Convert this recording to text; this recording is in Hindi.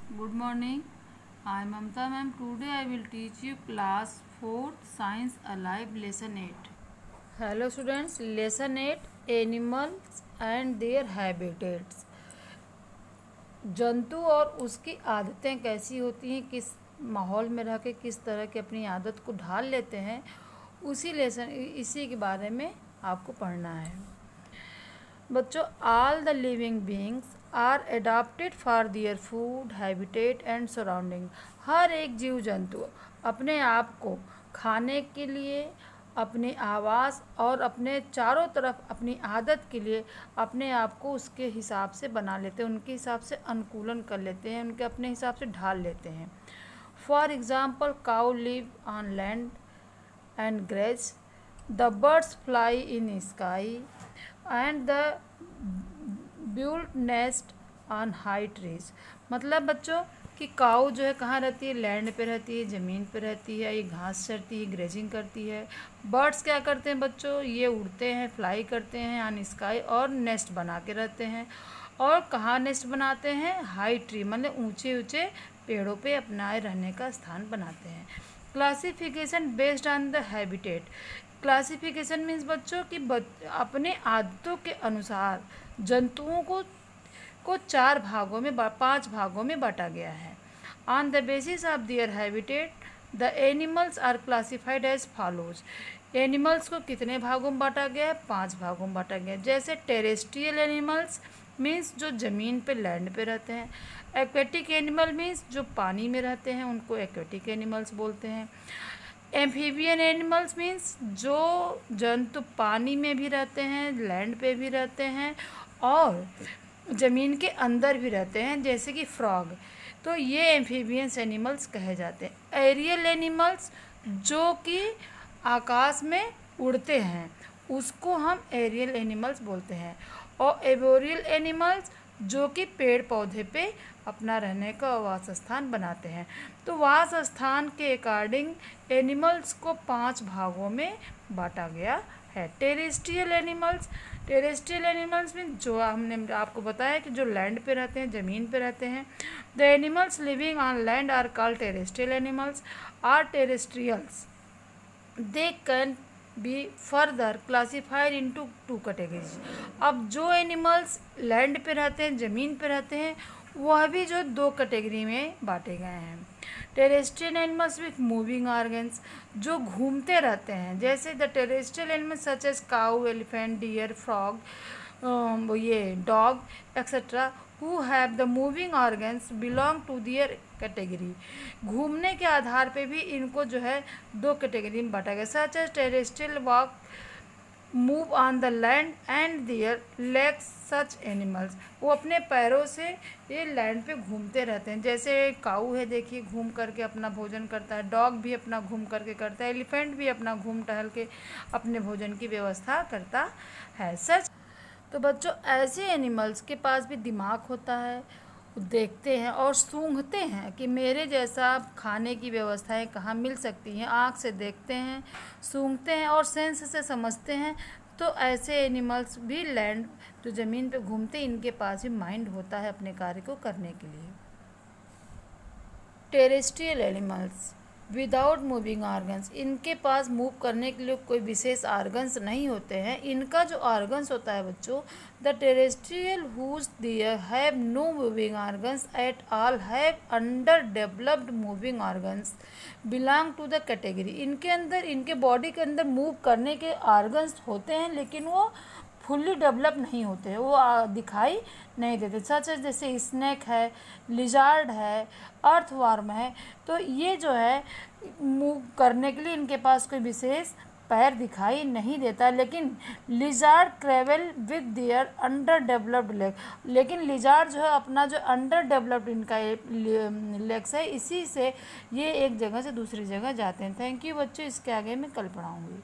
Good morning. I am Mamta ma'am. Today I will teach you class 4th Science Alive lesson 8. Hello students. Lesson 8 Animals and their habitats. जंतु और उसकी आदतें कैसी होती हैं, किस माहौल में रह के किस तरह की अपनी आदत को ढाल लेते हैं, इसी के बारे में आपको पढ़ना है बच्चों. All the living beings are adapted for their food, habitat and surrounding. हर एक जीव जंतु अपने आप को खाने के लिए, अपने आवास और अपने चारों तरफ अपनी आदत के लिए अपने आप को उसके हिसाब से बना लेते हैं, उनके हिसाब से अनुकूलन कर लेते हैं, उनके अपने हिसाब से ढाल लेते हैं. For example, cow live on land and graze, the birds fly in sky and the built nest on high trees. मतलब बच्चों कि काऊ जो है कहाँ रहती है, लैंड पे रहती है, ज़मीन पे रहती है, ये घास चरती है, ग्रेजिंग करती है. बर्ड्स क्या करते हैं बच्चों, ये उड़ते हैं, फ्लाई करते हैं ऑन स्काई और नेस्ट बना के रहते हैं. और कहाँ नेस्ट बनाते हैं, हाई ट्री मतलब ऊंचे ऊंचे पेड़ों पे अपना रहने का स्थान बनाते हैं. Classification based on the habitat. Classification means बच्चों कि अपने आदतों के अनुसार जंतुओं को 5 भागों में बांटा गया है. On the basis of their habitat the animals are classified as follows. Animals को कितने भागों में बांटा गया है, 5 भागों में बांटा गया है. जैसे टेरेस्ट्रियल एनिमल्स मीन्स जो ज़मीन पे लैंड पे रहते हैं. एक्वेटिक एनिमल मीन्स जो पानी में रहते हैं, उनको एक्वेटिक एनिमल्स बोलते हैं. एम्फीबियन एनिमल्स मीन्स जो जंतु पानी में भी रहते हैं, लैंड पे भी रहते हैं और ज़मीन के अंदर भी रहते हैं, जैसे कि फ्रॉग. तो ये एम्फीबियंस एनिमल्स कहे जाते हैं. एरियल एनिमल्स जो कि आकाश में उड़ते हैं उसको हम एरियल एनिमल्स बोलते हैं. और एबोरियल एनिमल्स जो कि पेड़ पौधे पे अपना रहने का वास स्थान बनाते हैं. तो वास स्थान के अकॉर्डिंग एनिमल्स को 5 भागों में बांटा गया है. टेरेस्ट्रियल एनिमल्स में जो हमने आपको बताया कि जो लैंड पे रहते हैं, ज़मीन पे रहते हैं. The animals living on land are called terrestrial animals. Or terrestrials they can be further classified into 2 categories. अब जो एनिमल्स लैंड पे रहते हैं, ज़मीन पे रहते हैं, वह भी जो 2 कैटेगरी में बांटे गए हैं. Terrestrial animals with moving organs जो घूमते रहते हैं, जैसे the terrestrial animals such as cow, elephant, deer, frog, ये dog etcetera who have the moving organs belong to their category. घूमने के आधार पे भी इनको जो है 2 कैटेगरी में बांटा गया. Such as terrestrial walk, move on the land and their legs. Such animals वो अपने पैरों से ये लैंड पे घूमते रहते हैं. जैसे काऊ है, देखिए घूम करके अपना भोजन करता है. डॉग भी अपना घूम करके करता है. एलिफेंट भी अपना घूम टहल के अपने भोजन की व्यवस्था करता है. सच तो बच्चों ऐसे एनिमल्स के पास भी दिमाग होता है, देखते हैं और सूंघते हैं कि मेरे जैसा खाने की व्यवस्थाएं कहाँ मिल सकती हैं. आँख से देखते हैं, सूंघते हैं और सेंस से समझते हैं. तो ऐसे एनिमल्स भी लैंड जो ज़मीन पे घूमते, इनके पास भी माइंड होता है अपने कार्य को करने के लिए. Terrestrial animals without moving organs, इनके पास मूव करने के लिए कोई विशेष ऑर्गन्स नहीं होते हैं. इनका जो ऑर्गन्स होता है बच्चों, the terrestrial whose their have no moving organs at all have under developed moving organs belong to the category. इनके अंदर, इनके बॉडी के अंदर मूव करने के ऑर्गन्स होते हैं लेकिन वो फुल्ली डेवलप नहीं होते हैं, वो दिखाई नहीं देते. सच जैसे स्नेक है, लिजार्ड है, अर्थवर्म है. तो ये जो है मूव करने के लिए इनके पास कोई विशेष पैर दिखाई नहीं देता. लेकिन lizard travel with their under developed leg. लेकिन लिजार्ड जो है अपना जो अंडर डेवलप्ड इनका लेग्स है, इसी से ये एक जगह से दूसरी जगह जाते हैं. थैंक यू बच्चों. इसके आगे मैं कल पढ़ाऊँगी.